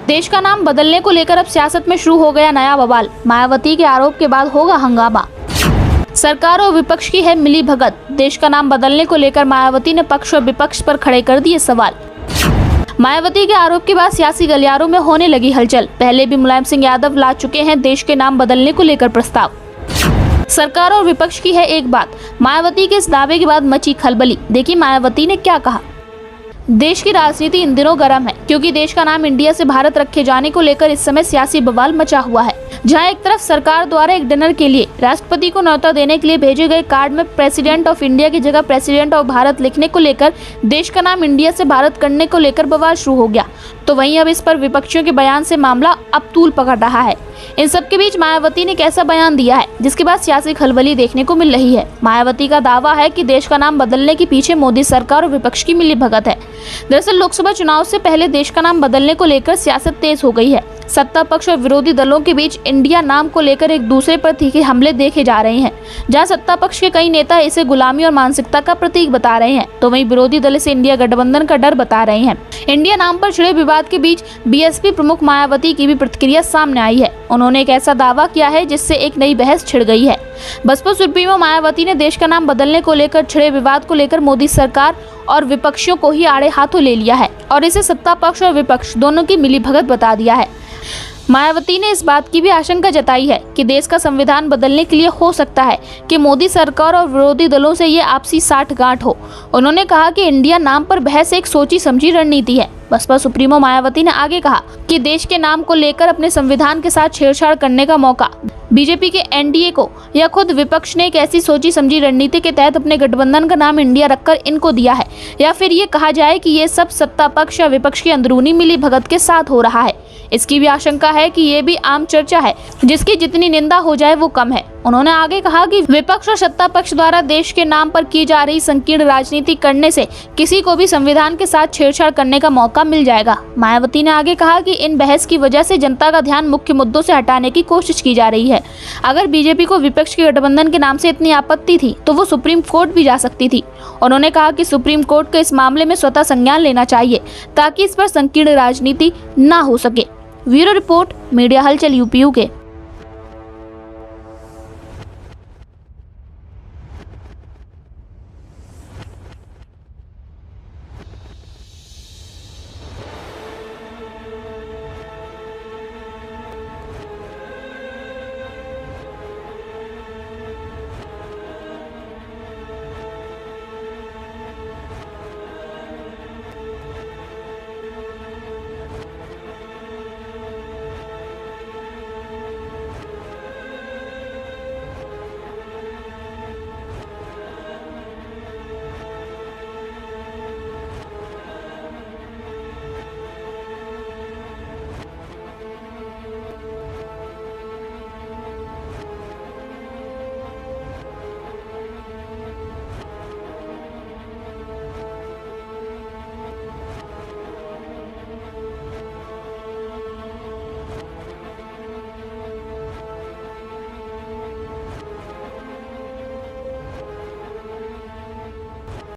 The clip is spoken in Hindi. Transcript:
देश का नाम बदलने को लेकर अब सियासत में शुरू हो गया नया बवाल। मायावती के आरोप के बाद होगा हंगामा। सरकार और विपक्ष की है मिली भगत। देश का नाम बदलने को लेकर मायावती ने पक्ष और विपक्ष पर खड़े कर दिए सवाल। मायावती के आरोप के बाद सियासी गलियारों में होने लगी हलचल। पहले भी मुलायम सिंह यादव ला चुके हैं देश के नाम बदलने को लेकर प्रस्ताव। सरकार और विपक्ष की है एक बात। मायावती के इस दावे के बाद मची खलबली। देखिए मायावती ने क्या कहा। देश की राजनीति इन दिनों गर्म है क्योंकि देश का नाम इंडिया से भारत रखे जाने को लेकर इस समय सियासी बवाल मचा हुआ है। जहां एक तरफ सरकार द्वारा एक डिनर के लिए राष्ट्रपति को न्योता देने के लिए भेजे गए कार्ड में प्रेसिडेंट ऑफ इंडिया की जगह प्रेसिडेंट ऑफ भारत लिखने को लेकर देश का नाम इंडिया से भारत करने को लेकर बवाल शुरू हो गया, तो वहीं अब इस पर विपक्षियों के बयान से मामला अब तूल पकड़ रहा है। इन सब के बीच मायावती ने कैसा बयान दिया है जिसके बाद सियासी खलबली देखने को मिल रही है। मायावती का दावा है कि देश का नाम बदलने के पीछे मोदी सरकार और विपक्ष की मिलीभगत है। दरअसल लोकसभा चुनाव से पहले देश का नाम बदलने को लेकर सियासत तेज हो गई है। सत्ता पक्ष और विरोधी दलों के बीच इंडिया नाम को लेकर एक दूसरे पर तीखे हमले देखे जा रहे हैं। जहां सत्ता पक्ष के कई नेता इसे गुलामी और मानसिकता का प्रतीक बता रहे हैं, तो वहीं विरोधी दल इसे इंडिया गठबंधन का डर बता रहे हैं। इंडिया नाम पर छिड़े विवाद के बीच बीएसपी प्रमुख मायावती की भी प्रतिक्रिया सामने आई है। उन्होंने एक ऐसा दावा किया है जिससे एक नई बहस छिड़ गई है। बसपा सुप्रीमो मायावती ने देश का नाम बदलने को लेकर छिड़े विवाद को लेकर मोदी सरकार और विपक्षियों को ही आड़े हाथों ले लिया है और इसे सत्ता पक्ष और विपक्ष दोनों की मिलीभगत बता दिया है। मायावती ने इस बात की भी आशंका जताई है कि देश का संविधान बदलने के लिए हो सकता है कि मोदी सरकार और विरोधी दलों से ये आपसी साठगांठ हो। उन्होंने कहा कि इंडिया नाम पर बहस एक सोची समझी रणनीति है। बसपा सुप्रीमो मायावती ने आगे कहा कि देश के नाम को लेकर अपने संविधान के साथ छेड़छाड़ करने का मौका बीजेपी के एनडीए को या खुद विपक्ष ने एक ऐसी सोची समझी रणनीति के तहत अपने गठबंधन का नाम इंडिया रखकर इनको दिया है, या फिर ये कहा जाए कि ये सब सत्ता पक्ष या विपक्ष की अंदरूनी मिली भगत के साथ हो रहा है। इसकी भी आशंका है कि ये भी आम चर्चा है जिसकी जितनी निंदा हो जाए वो कम है। उन्होंने आगे कहा कि विपक्ष और सत्ता पक्ष द्वारा देश के नाम पर की जा रही संकीर्ण राजनीति करने से किसी को भी संविधान के साथ छेड़छाड़ करने का मौका मिल जाएगा। मायावती ने आगे कहा कि इन बहस की वजह से जनता का ध्यान मुख्य मुद्दों से हटाने की कोशिश की जा रही है। अगर बीजेपी को विपक्ष के गठबंधन के नाम से इतनी आपत्ति थी तो वो सुप्रीम कोर्ट भी जा सकती थी। उन्होंने कहा कि सुप्रीम कोर्ट को इस मामले में स्वतः संज्ञान लेना चाहिए ताकि इस पर संकीर्ण राजनीति न हो सके। ब्यूरो रिपोर्ट, मीडिया हलचल यूपी के।